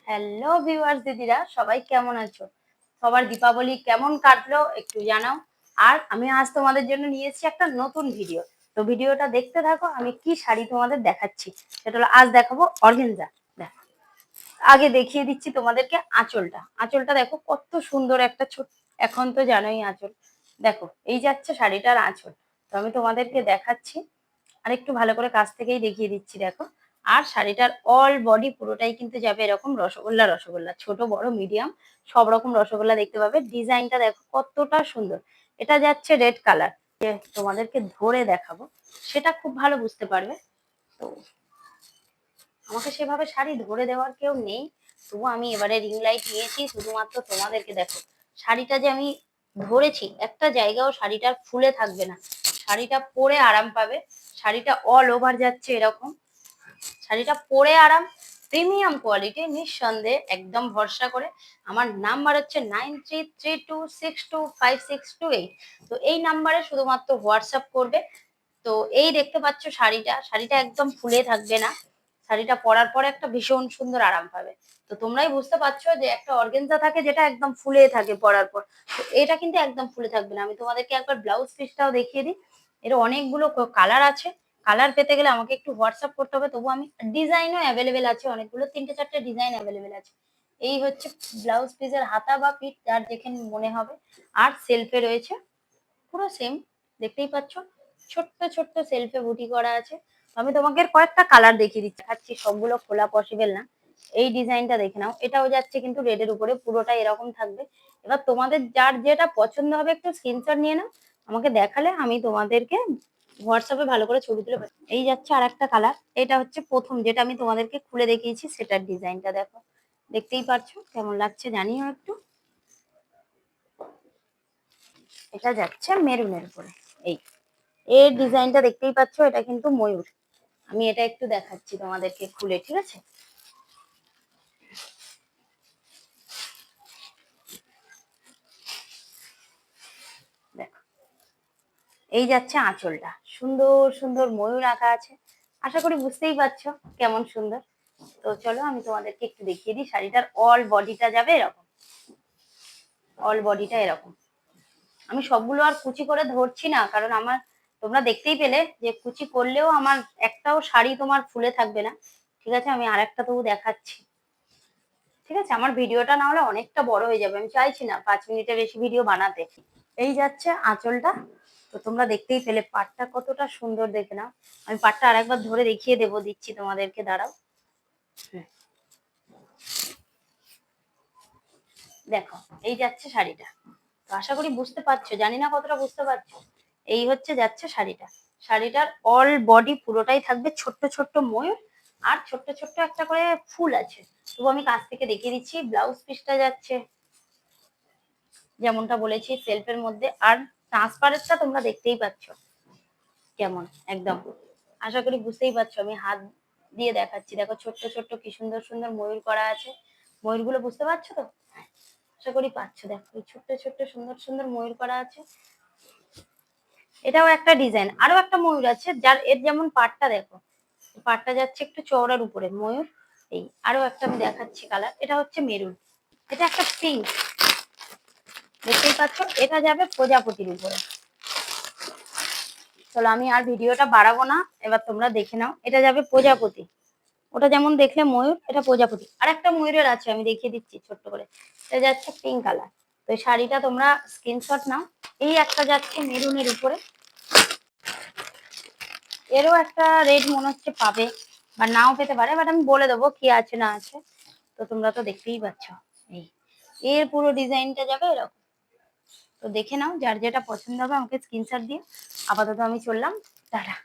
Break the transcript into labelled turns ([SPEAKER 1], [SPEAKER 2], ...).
[SPEAKER 1] Hello viewers দিদিরা, সবাই কেমন আছো? সবার দীপাবলি কেমন কাটলো একটু জানাও। আর আমি আজ তোমাদের জন্য নিয়ে এসেছি একটা নতুন ভিডিও। তো ভিডিওটা দেখতে থাকো, আমি কি শাড়ি তোমাদের দেখাচ্ছি। সেটা হলো আজ দেখাবো অর্গানজা। দেখো, আগে দেখিয়ে দিচ্ছি তোমাদেরকে আঁচলটা। আঁচলটা দেখো কত সুন্দর একটা ছোট, এখন তো জানোই আঁচল। দেখো এই যাচ্ছে শাড়িটার আঁচল। তো আমি তোমাদেরকে দেখাচ্ছি আর একটু ভালো করে কাছ থেকেই দেখিয়ে দিচ্ছি। দেখো, আর শাড়িটার অল বডি পুরোটাই কিন্তু যাবে এরকম রসগোল্লা রসগোল্লা, ছোট বড় মিডিয়াম সব রকম রসগোল্লা দেখতে পাবে। ডিজাইনটা দেখো কতটা সুন্দর। এটা যাচ্ছে রেড কালার, যে তোমাদেরকে ধরে দেখাবো সেটা খুব ভালো বুঝতে পারবে। তো আমাকে সেভাবে শাড়ি ধরে দেওয়ার কেউ নেই, তবু আমি এবারে রিং লাইট নিয়েছি শুধুমাত্র তোমাদেরকে। দেখো শাড়িটা যে আমি ধরেছি, একটা জায়গাও শাড়িটার ফুলে থাকবে না, শাড়িটা পরে আরাম পাবে। শাড়িটা অল ওভার যাচ্ছে এরকম, শাড়িটা পরে আরাম, প্রিমিয়াম কোয়ালিটি নিঃসন্দেহে একদম ভরসা করে। আমার নাম্বার হচ্ছে 9332625628। তো এই নাম্বারে শুধুমাত্র হোয়াটসঅ্যাপ করবে। তো এই দেখতে পাচ্ছ শাড়িটা, শাড়িটা একদম ফুলে থাকবে না, শাড়িটা পরার পরে একটা ভীষণ সুন্দর আরাম পাবে। তো তোমরাই বুঝতে পারছো যে একটা অর্গানজা থাকে যেটা একদম ফুলে থাকে পরার পর, তো এটা কিন্তু একদম ফুলে থাকবে না। আমি তোমাদেরকে একবার ব্লাউজ পিসটাও দেখিয়ে দিই। এর অনেকগুলো কালার আছে, কালার পেতে গেলে আমাকে একটু হোয়াটসঅ্যাপ করতে হবে। তবু আমি ডিজাইনও অ্যাভেলেবেল আছে অনেকগুলো, 3টে 4টে ডিজাইন অ্যাভেলেবেল আছে। এই হচ্ছে ব্লাউজ পিসের হাতা বা পিঠ, যার যেখানে মনে হবে। আর সেলফে রয়েছে পুরো সেম, দেখতেই পাচ্ছ ছোট্ট ছোট্ট সেলফে বুটি করা আছে। তো আমি তোমাকে কয়েকটা কালার দেখিয়ে দিচ্ছি, দেখাচ্ছি, সবগুলো খোলা পসিবল না। এই ডিজাইনটা দেখে নাও, এটাও যাচ্ছে কিন্তু রেডের উপরে, পুরোটা এরকম থাকবে। এবার তোমাদের যার যেটা পছন্দ হবে একটু স্ক্রিনশট নিয়ে নাও, আমাকে দেখালে আমি তোমাদেরকে হোয়াটসঅ্যাপে ভালো করে ছবি তুলে এই যাচ্ছে আর একটা কালার। এটা হচ্ছে প্রথম যেটা আমি তোমাদেরকে খুলে দেখিয়েছি, সেটার ডিজাইনটা দেখো, দেখতেই পাচ্ছো কেমন লাগছে জানিও একটু। এটা যাচ্ছে মেরুনের উপরে, এই এর ডিজাইনটা দেখতেই পাচ্ছ, এটা কিন্তু ময়ূর। আমি এটা একটু দেখাচ্ছি তোমাদেরকে খুলে, ঠিক আছে? দেখো এই যাচ্ছে আঁচলটা, সুন্দর সুন্দর ময়ূর আঁকা আছে। আশা করি বুঝতেই পারছো কেমন সুন্দর। তো চলো আমি তোমাদেরকে একটু দেখিয়ে দিই। শাড়িটার অল বডিটা যাবে এরকম, অল বডিটা এরকম। আমি সবগুলো আর কুচি করে ধরছি না, কারণ আমার, তোমরা দেখতেই পেলে যে কুচি করলেও আমার একটাও শাড়ি তোমার ফুলে থাকবে না। ঠিক আছে, আমি আর একটা তবু দেখাচ্ছি। ঠিক আছে, আমার ভিডিওটা না হলে অনেকটা বড় হয়ে যাবে, আমি চাইছি না 5 মিনিটের বেশি ভিডিও বানাতে। এই যাচ্ছে আঁচলটা। তো তোমরা দেখতেই পেলে পাটটা কতটা সুন্দর, দেখে নাও। আমি পাটটা আরেকবার ধরে দেখিয়ে দেবো, দিচ্ছি তোমাদেরকে, দাঁড়াও। দেখো এই যাচ্ছে শাড়িটা। তো আশা করি বুঝতে পারছো, জানি না কতটা বুঝতে পারছো। এই হচ্ছে যাচ্ছে শাড়িটা। শাড়িটার অল বডি পুরোটাই থাকবে ছোট্ট ছোট্ট ময়ূর, আর ছোট্ট ছোট্ট একটা করে ফুল আছে। তবু আমি কাছ থেকে দেখিয়ে দিচ্ছি। ব্লাউজ পিসটা যাচ্ছে যেমনটা বলেছি সেলফের মধ্যে, আর ট্রান্সপারেন্টটা তোমরা দেখতেই পাচ্ছ কেমন একদম। আশা করি বুঝতেই পারছো, আমি হাত দিয়ে দেখাচ্ছি। দেখো ছোট্ট ছোট্ট কি সুন্দর সুন্দর ময়ূর করা আছে। ময়ূরগুলো বুঝতে পারছো তো? আশা করি পাচ্ছ। দেখো এই ছোট্ট ছোট্ট সুন্দর সুন্দর ময়ূর করা আছে। এটাও একটা ডিজাইন, আরো একটা ময়ূর আছে, যার এর যেমন পাটটা দেখো, পাটটা যাচ্ছে একটু চওড়ার উপরে ময়ূর। এই আরো একটা আমি দেখাচ্ছি কালার, এটা হচ্ছে মেরুন, এটা একটা পিঙ্ক, দেখতেই পাচ্ছ। এটা যাবে প্রজাপতির উপরে। চলো আমি আর ভিডিওটা বাড়াবো না, এবার তোমরা দেখে নাও। এটা যাবে প্রজাপতি, ওটা যেমন দেখলে ময়ূর, এটা প্রজাপতি। আর একটা ময়ূরের আছে, আমি দেখিয়ে দিচ্ছি ছোট্ট করে। এটা যাচ্ছে পিঙ্ক কালার। তো এই শাড়িটা তোমরা স্ক্রিনশট নাও। এই একটা যাচ্ছে মেরুনের উপরে, এরও একটা রেড মনে হচ্ছে পাবে, বা নাও পেতে পারে, বাট আমি বলে দেবো কি আছে না আছে। তো তোমরা তো দেখতেই পাচ্ছ। এই এর পুরো ডিজাইনটা যাবে এরকম। তো দেখে নাও, যার যেটা পছন্দ হবে আমাকে স্ক্রিনশট দিয়ে। আপাতত আমি চললাম, টাটা।